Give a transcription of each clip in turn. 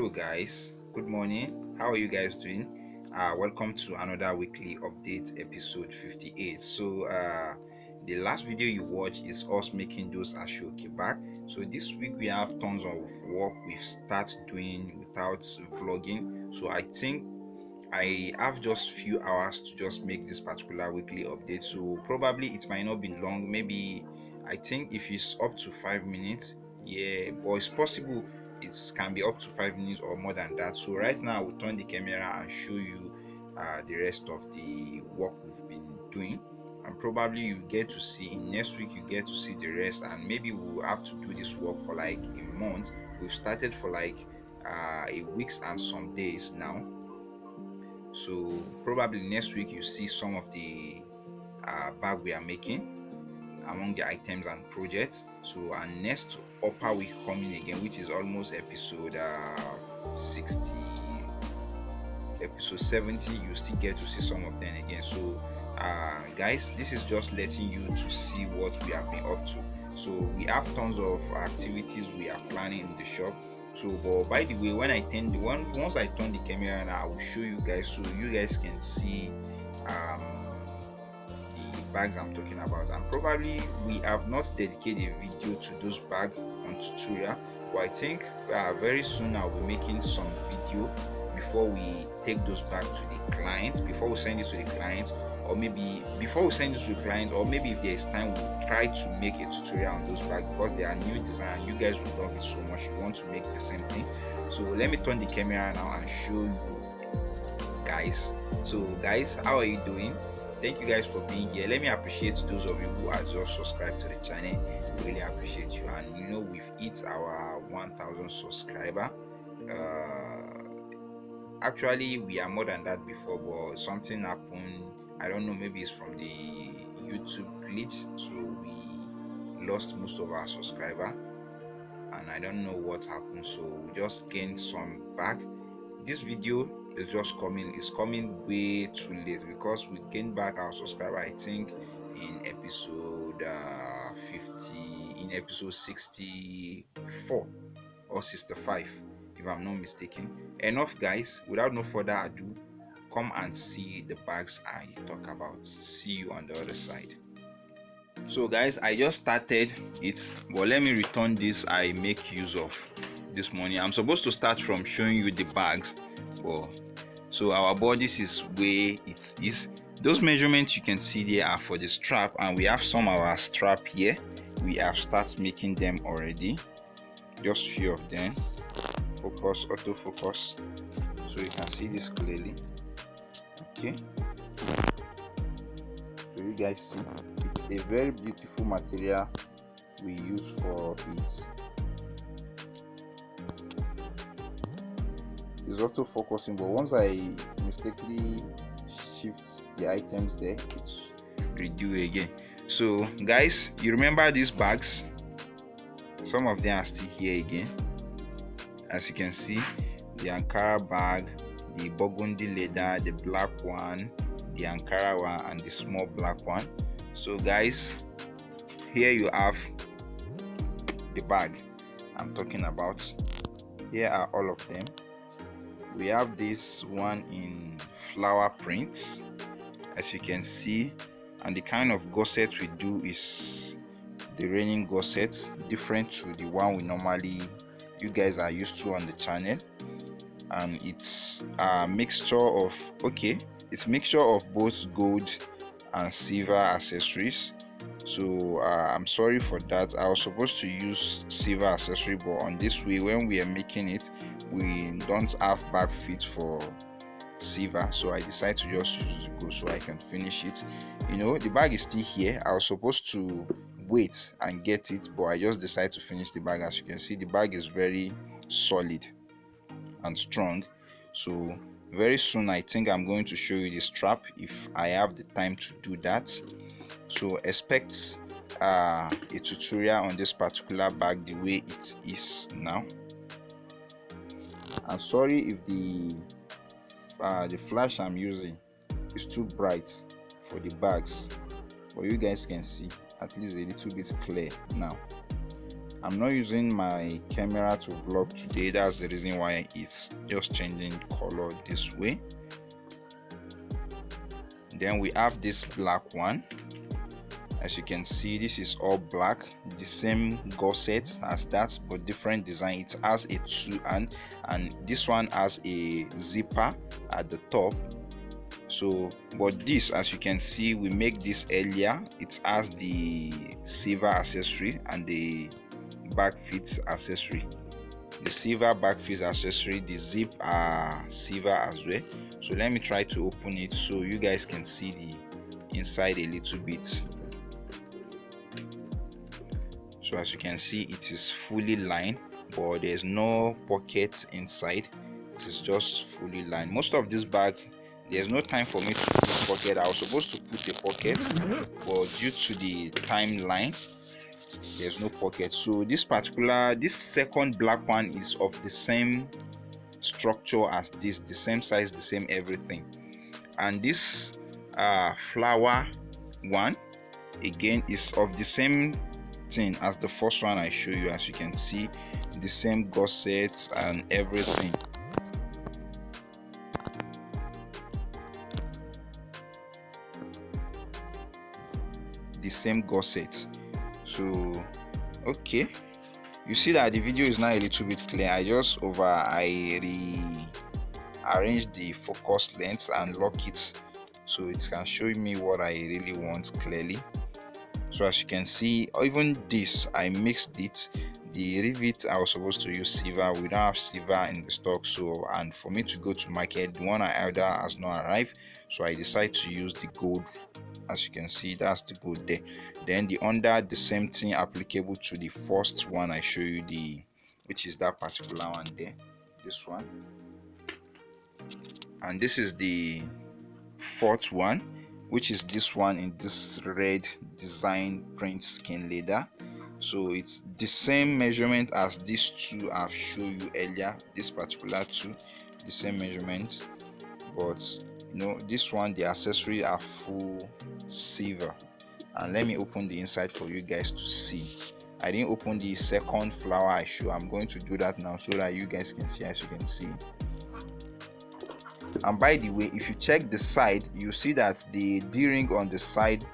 Hello guys, good morning. How are you guys doing? Welcome to another weekly update, episode 58. The last video you watched is us making those ashoke back. So this week we have tons of work we've started doing without vlogging. So I think I have just few hours to just make this particular weekly update. So probably it might not be long. Maybe I think if it's up to 5 minutes, yeah, but it's possible it can be up to 5 minutes or more than that. So right now I will turn the camera and show you the rest of the work we've been doing, and probably you get to see in next week, you get to see the rest, and maybe we'll have to do this work for like a month. We've started for like a weeks and some days now, so probably next week you see some of the bag we are making among the items and projects. So our next upper week coming again, which is almost episode 60, episode 70, you still get to see some of them again. So guys, this is just letting you to see what we have been up to. So we have tons of activities we are planning in the shop. So but by the way, when I turn once I turn the camera, and I will show you guys so you guys can see bags I'm talking about. And probably we have not dedicated a video to those bags on tutorial, but I think very soon I'll be making some video before we take those back to the client, before we send it to the client, or maybe before we send it to the client, or maybe if there is time we'll try to make a tutorial on those bags because they are new design. You guys will love it so much, you want to make the same thing. So let me turn the camera now and show you guys. So guys, how are you doing? Thank you guys for being here. Let me appreciate those of you who are just subscribed to the channel. Really appreciate you. And you know, we've hit our 1000 subscriber. Actually we are more than that before, but something happened. I don't know, maybe it's from the YouTube glitch, so we lost most of our subscriber, and I don't know what happened, so we just gained some back. This video is just coming way too late because we gained back our subscriber, I think in episode 64 or 65, if I'm not mistaken. Enough guys, without no further ado, come and see the bags I talk about. See you on the other side. So guys, I just started it, but let me return this I make use of this morning. I'm supposed to start from showing you the bags, but so our bodies is where it is. Those measurements you can see there are for the strap, and we have some of our strap here. We have started making them already, just few of them. Focus, autofocus, so you can see this clearly. Okay, so you guys see it's a very beautiful material we use for it. It's auto focusing, but once I mistakenly shift the items there, it's redo again. So guys, you remember these bags? Some of them are still here again. As you can see, the Ankara bag, the burgundy leather, the black one, the Ankara one, and the small black one. So guys, here you have the bag I'm talking about. Here are all of them. We have this one in flower prints, as you can see, and the kind of gusset we do is the raining gusset, different to the one we normally you guys are used to on the channel. And it's a mixture of it's mixture of both gold and silver accessories. So I'm sorry for that. I was supposed to use silver accessory, but on this way, when we are making it, we don't have back fit for silver, so I decided to just use the gold so I can finish it. You know, the bag is still here. I was supposed to wait and get it, but I just decided to finish the bag. As you can see, the bag is very solid and strong. So very soon I think I'm going to show you the strap if I have the time to do that. So expect a tutorial on this particular bag the way it is now. I'm sorry if the flash I'm using is too bright for the bags, but you guys can see at least a little bit clear now. I'm not using my camera to vlog today, that's the reason why it's just changing color this way. Then we have this black one. As you can see, this is all black, the same gusset as that but different design. It has a two and this one has a zipper at the top. So but this, as you can see, we make this earlier. It has the silver accessory and the back fit accessory. The silver back fit accessory, the zip are silver as well. So let me try to open it so you guys can see the inside a little bit. So as you can see, it is fully lined, but there's no pocket inside. It is just fully lined. Most of this bag, there's no time for me to put a pocket. I was supposed to put a pocket, but due to the timeline, there's no pocket. So this second black one is of the same structure as this, the same size, the same everything. And this flower one again is of the same thing as the first one I show you. As you can see, the same gussets and everything. The same gusset. So okay, you see that the video is now a little bit clear. I rearranged the focus lens and lock it so it can show me what I really want clearly. So as you can see, even this I mixed it. The rivet I was supposed to use silver, we don't have silver in the stock, so and for me to go to market, the one I ordered has not arrived, so I decided to use the gold. As you can see, that's the gold there. Then the under, the same thing applicable to the first one I show you, which is that particular one there, this one. And this is the fourth one, which is this one in this red design print skin leather. So it's the same measurement as these two I've shown you earlier. This particular two, the same measurement, but you know, this one, the accessories are full silver. And let me open the inside for you guys to see. I didn't open the second flower I show. I'm going to do that now so that you guys can see. As you can see, and by the way, if you check the side, you see that the D-ring on the side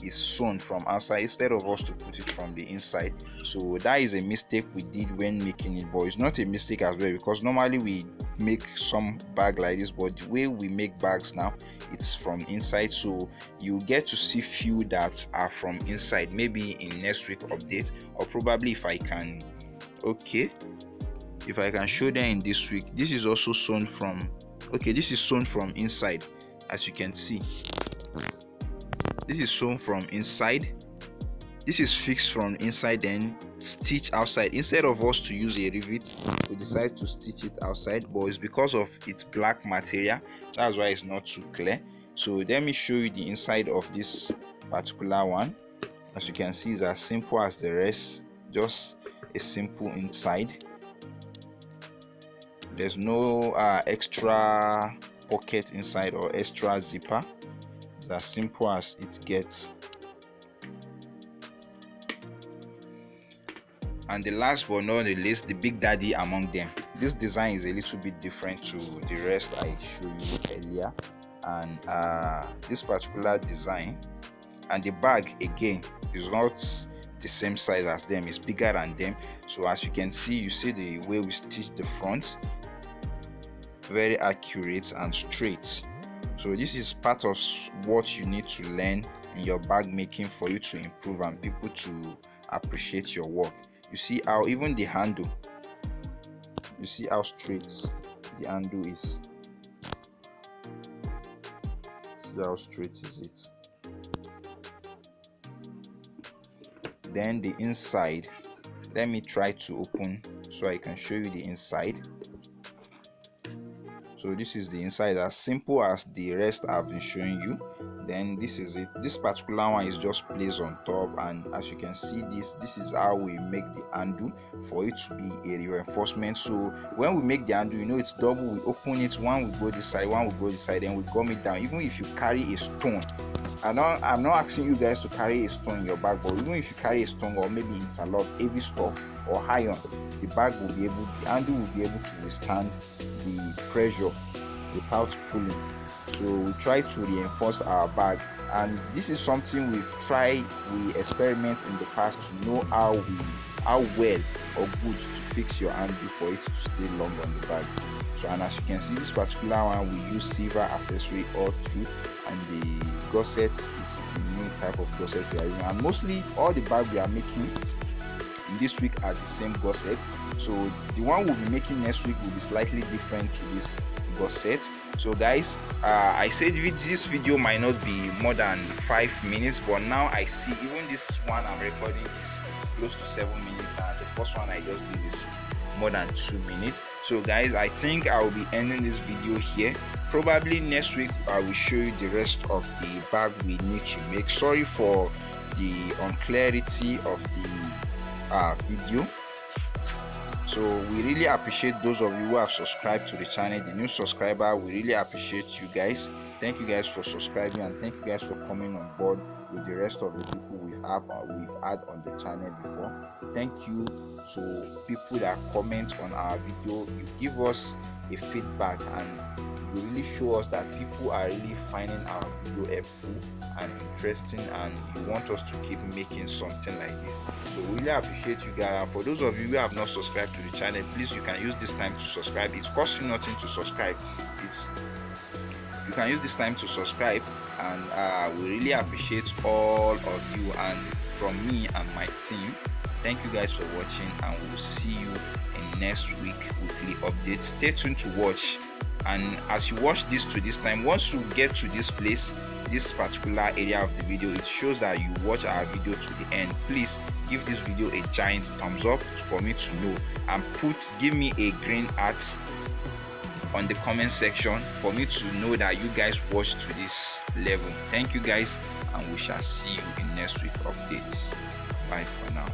is sewn from outside instead of us to put it from the inside. So that is a mistake we did when making it, but it's not a mistake as well, because normally we make some bag like this, but the way we make bags now, it's from inside. So you get to see few that are from inside, maybe in next week update, or probably if I can show them in this week. This is also sewn from this is sewn from inside. As you can see, this is sewn from inside. This is fixed from inside, then stitch outside. Instead of us to use a rivet, we decide to stitch it outside, but it's because of its black material, that's why it's not too clear. So let me show you the inside of this particular one. As you can see, it's as simple as the rest, just a simple inside. There's no extra pocket inside or extra zipper. It's as simple as it gets. And the last but not the least, the big daddy among them. This design is a little bit different to the rest I showed you earlier. And this particular design, and the bag again is not the same size as them, it's bigger than them. So as you can see, you see the way we stitch the front, very accurate and straight. So this is part of what you need to learn in your bag making for you to improve and people to appreciate your work. You see how even the handle, you see how straight the handle is. See how straight is it. Then the inside, let me try to open so I can show you the inside. So this is the inside, as simple as the rest I've been showing you. Then this is it. This particular one is just placed on top, and as you can see, this is how we make the handle for it to be a reinforcement. So when we make the handle, you know, it's double. We open it, one will go this side, one will go this side, then we gum it down. Even if you carry a stone, I'm not asking you guys to carry a stone in your bag, but even if you carry a stone or maybe it's a lot of heavy stuff or iron, the handle will be able to withstand the pressure without pulling. So we try to reinforce our bag, and this is something we experiment in the past to know how well or good to fix your handle for it to stay long on the bag. So, and as you can see, this particular one we use silver accessory all through, and the gusset is the new type of gusset we are using, and mostly all the bags we are making this week are the same gusset. So the one we'll be making next week will be slightly different to this gusset. So guys, I said this video might not be more than 5 minutes, but now I see even this one I'm recording is close to 7 minutes, and the first one I just did is more than 2 minutes. So guys, I think I will be ending this video here. Probably next week I will show you the rest of the bag we need to make. Sorry for the unclarity of the video. So we really appreciate those of you who have subscribed to the channel. The new subscriber, we really appreciate you guys. Thank you guys for subscribing, and thank you guys for coming on board with the rest of the people we've had on the channel before. Thank you to people that comment on our video. You give us a feedback, and you really show us that people are really finding our video helpful and interesting, and you want us to keep making something like this. So we really appreciate you guys. And for those of you who have not subscribed to the channel, please, you can use this time to subscribe. It costs you nothing to subscribe. You can use this time to subscribe, and we really appreciate all of you. And from me and my team, thank you guys for watching, and we'll see you in next week weekly updates. Stay tuned to watch, and as you watch this to this time, once you get to this place, this particular area of the video, it shows that you watch our video to the end. Please give this video a giant thumbs up for me to know, and give me a green heart on the comment section for me to know that you guys watched to this level. Thank you guys, and we shall see you in next week updates. Bye for now.